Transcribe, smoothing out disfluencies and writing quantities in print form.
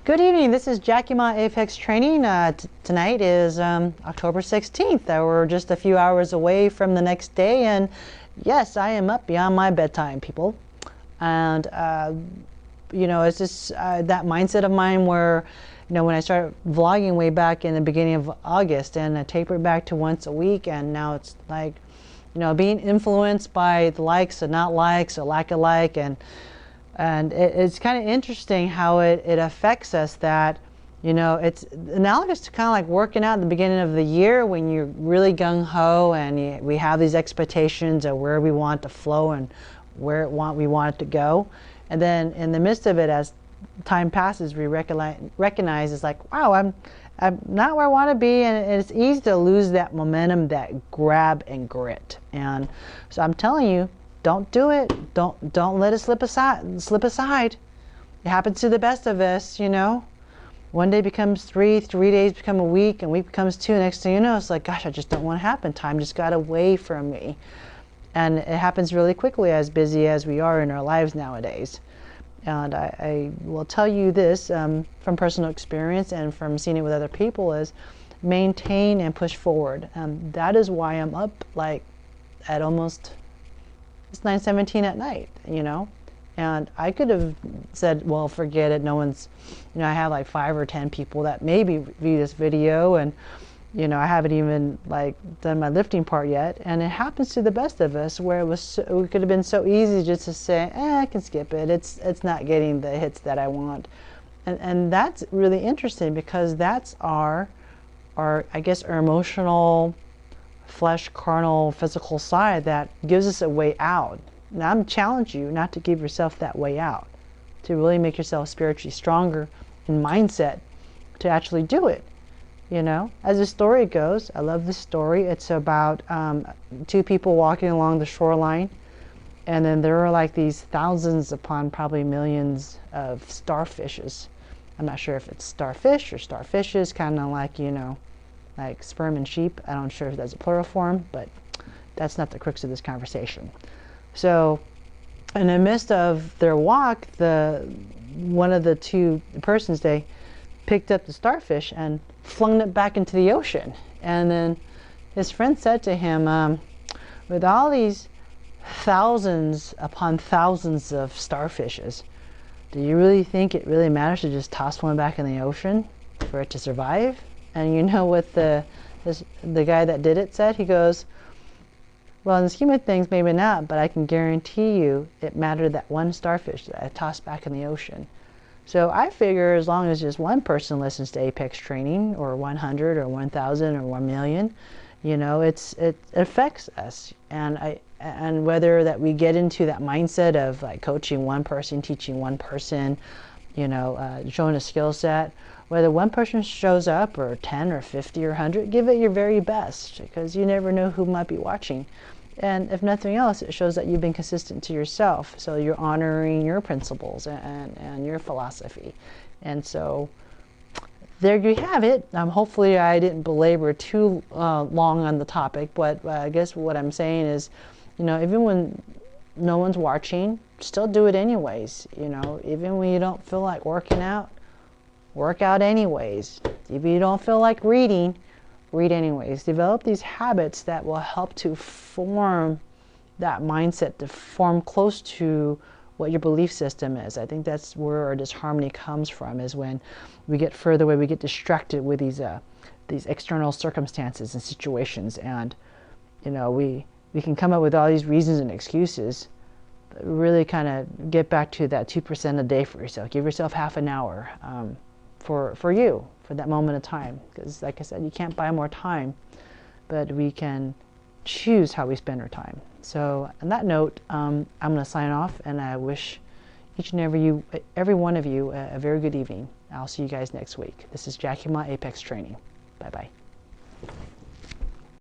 Good evening, this is Jackie Ma Apex Training. Tonight is October 16th. We're just a few hours away from the next day, and yes, I am up beyond my bedtime, people. And it's just that mindset of mine where, when I started vlogging way back in the beginning of August, and I tapered back to once a week, and now it's like, being influenced by the likes and not likes or lack of like, and it's kind of interesting how it affects us that, it's analogous to kind of like working out at the beginning of the year when you're really gung-ho and we have these expectations of where we want to flow and where we want it to go. And then in the midst of it, as time passes, we recognize it's like, wow, I'm not where I want to be, and it's easy to lose that momentum, that grab and grit. And so I'm telling you, don't do it. Don't let it slip aside. It happens to the best of us, One day becomes three days become a week, and week becomes two. Next thing you know, it's like, gosh, I just don't want to happen. Time just got away from me. And it happens really quickly, as busy as we are in our lives nowadays. And I will tell you this from personal experience and from seeing it with other people is maintain and push forward. That is why I'm up at almost, it's 9:17 at night, and I could have said, well, forget it, no one's, I have like 5 or 10 people that maybe view this video, and I haven't even done my lifting part yet, and it happens to the best of us where it could have been so easy just to say, I can skip it, it's not getting the hits that I want. And that's really interesting, because that's our I guess our emotional, flesh, carnal, physical side that gives us a way out. Now I'm challenging you not to give yourself that way out, to really make yourself spiritually stronger in mindset to actually do it. As the story goes, I love this story. It's about 2 people walking along the shoreline, and then there are like these thousands upon probably millions of starfishes. I'm not sure if it's starfish or starfishes, kind of like, like sperm and sheep. I'm not sure if that's a plural form, but that's not the crux of this conversation. So in the midst of their walk, one of the 2 persons, they picked up the starfish and flung it back into the ocean. And then his friend said to him, with all these thousands upon thousands of starfishes, do you really think it really matters to just toss one back in the ocean for it to survive? And you know what the guy that did it said? He goes, well, in the scheme of things, maybe not, but I can guarantee you it mattered that one starfish that I tossed back in the ocean. So I figure as long as just one person listens to Apex Training, or 100 or 1,000 or 1 million, it affects us. And whether that we get into that mindset of like coaching one person, teaching one person, showing a skill set, whether one person shows up or 10 or 50 or 100, give it your very best, because you never know who might be watching. And if nothing else, it shows that you've been consistent to yourself. So you're honoring your principles and your philosophy. And so there you have it. Hopefully I didn't belabor too long on the topic, but I guess what I'm saying is, even when no one's watching, still do it anyways. Even when you don't feel like working out, work out anyways. If you don't feel like reading, read anyways. Develop these habits that will help to form that mindset, to form close to what your belief system is. I think that's where our disharmony comes from, is when we get further away, we get distracted with these external circumstances and situations, and we can come up with all these reasons and excuses, but really kind of get back to that 2% a day for yourself. Give yourself half an hour for you, for that moment of time, because like I said, you can't buy more time, but we can choose how we spend our time. So on that note, I'm going to sign off, and I wish each and every one of you a very good evening. I'll see you guys next week. This is Jackie Ma Apex Training. Bye-bye.